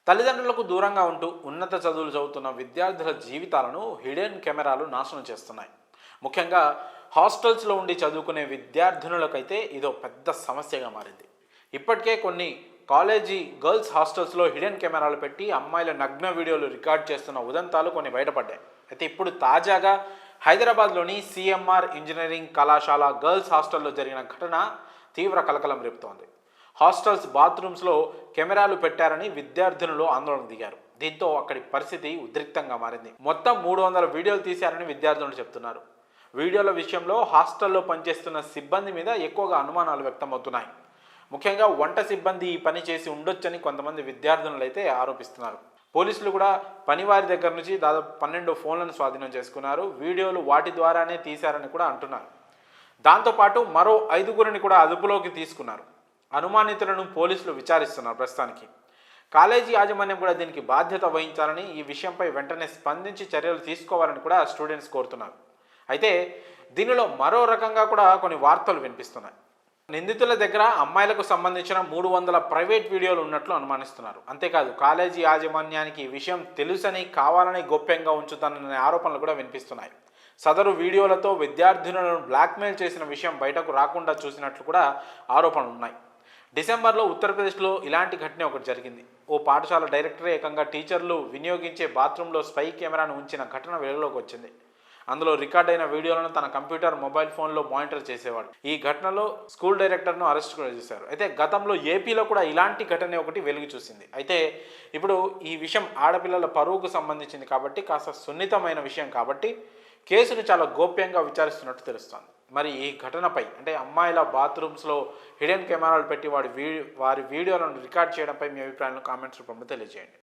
తల్లిదండ్రులకు దూరంగా ఉంటూ ఉన్నత చదువులు చదువుతున్న విద్యార్థుల జీవితాలను హిడెన్ కెమెరాలు నాశనం చేస్తున్నాయి. ముఖ్యంగా హాస్టల్స్లో ఉండి చదువుకునే విద్యార్థినులకైతే ఇదో పెద్ద సమస్యగా మారింది. ఇప్పటికే కొన్ని కాలేజీ గర్ల్స్ హాస్టల్స్లో హిడెన్ కెమెరాలు పెట్టి అమ్మాయిల నగ్న వీడియోలు రికార్డ్ చేస్తున్న ఉదంతాలు కొన్ని బయటపడ్డాయి. అయితే ఇప్పుడు తాజాగా హైదరాబాద్లోని సిఎంఆర్ ఇంజనీరింగ్ కళాశాల గర్ల్స్ హాస్టల్లో జరిగిన ఘటన తీవ్ర కలకలం రేపుతోంది. హాస్టల్స్ బాత్రూమ్స్లో కెమెరాలు పెట్టారని విద్యార్థినులు ఆందోళన దిగారు. దీంతో అక్కడి పరిస్థితి ఉద్రిక్తంగా మారింది. మొత్తం 300 వీడియోలు తీశారని విద్యార్థులు చెప్తున్నారు. వీడియోల విషయంలో హాస్టల్లో పనిచేస్తున్న సిబ్బంది మీద ఎక్కువగా అనుమానాలు వ్యక్తమవుతున్నాయి. ముఖ్యంగా వంట సిబ్బంది ఈ పని చేసి ఉండొచ్చని కొంతమంది విద్యార్థినులు అయితే ఆరోపిస్తున్నారు. పోలీసులు కూడా పనివారి దగ్గర నుంచి దాదాపు 12 ఫోన్లను స్వాధీనం చేసుకున్నారు. వీడియోలు వాటి ద్వారానే తీశారని కూడా అంటున్నారు. దాంతోపాటు మరో 5గురిని కూడా అదుపులోకి తీసుకున్నారు. అనుమానితులను పోలీసులు విచారిస్తున్నారు ప్రస్తుతానికి. కాలేజీ యాజమాన్యం కూడా దీనికి బాధ్యత వహించాలని, ఈ విషయంపై వెంటనే స్పందించి చర్యలు తీసుకోవాలని కూడా స్టూడెంట్స్ కోరుతున్నారు. అయితే దీనిలో మరో రకంగా కూడా కొన్ని వార్తలు వినిపిస్తున్నాయి. నిందితుల దగ్గర అమ్మాయిలకు సంబంధించిన 300 ప్రైవేట్ వీడియోలు ఉన్నట్లు అనుమానిస్తున్నారు. అంతేకాదు కాలేజీ యాజమాన్యానికి ఈ విషయం తెలుసని కావాలని గోప్యంగా ఉంచుతాననే ఆరోపణలు కూడా వినిపిస్తున్నాయి. సదరు వీడియోలతో విద్యార్థినులను బ్లాక్మెయిల్ చేసిన విషయం బయటకు రాకుండా చూసినట్లు కూడా ఆరోపణలు ఉన్నాయి. డిసెంబర్లో ఉత్తరప్రదేశ్లో ఇలాంటి ఘటన ఒకటి జరిగింది. ఓ పాఠశాల డైరెక్టరే ఏకంగా టీచర్లు వినియోగించే బాత్రూంలో స్పై కెమెరాను ఉంచిన ఘటన వెలుగులోకి వచ్చింది. అందులో రికార్డ్ అయిన వీడియోలను తన కంప్యూటర్, మొబైల్ ఫోన్లో మానిటర్ చేసేవాడు. ఈ ఘటనలో స్కూల్ డైరెక్టర్ను అరెస్ట్ కూడా చేశారు. అయితే గతంలో ఏపీలో కూడా ఇలాంటి ఘటన ఒకటి వెలుగు చూసింది. అయితే ఇప్పుడు ఈ విషయం ఆడపిల్లల పరువుకు సంబంధించింది కాబట్టి, కాస్త సున్నితమైన విషయం కాబట్టి కేసును చాలా గోప్యంగా విచారిస్తున్నట్టు తెలుస్తోంది. మరి ఈ ఘటనపై, అంటే అమ్మాయిల బాత్రూమ్స్లో హిడెన్ కెమెరాలు పెట్టి వారి వీడియోలను రికార్డ్ చేయడంపై మీ అభిప్రాయాలను కామెంట్స్ రూపంలో తెలియజేయండి.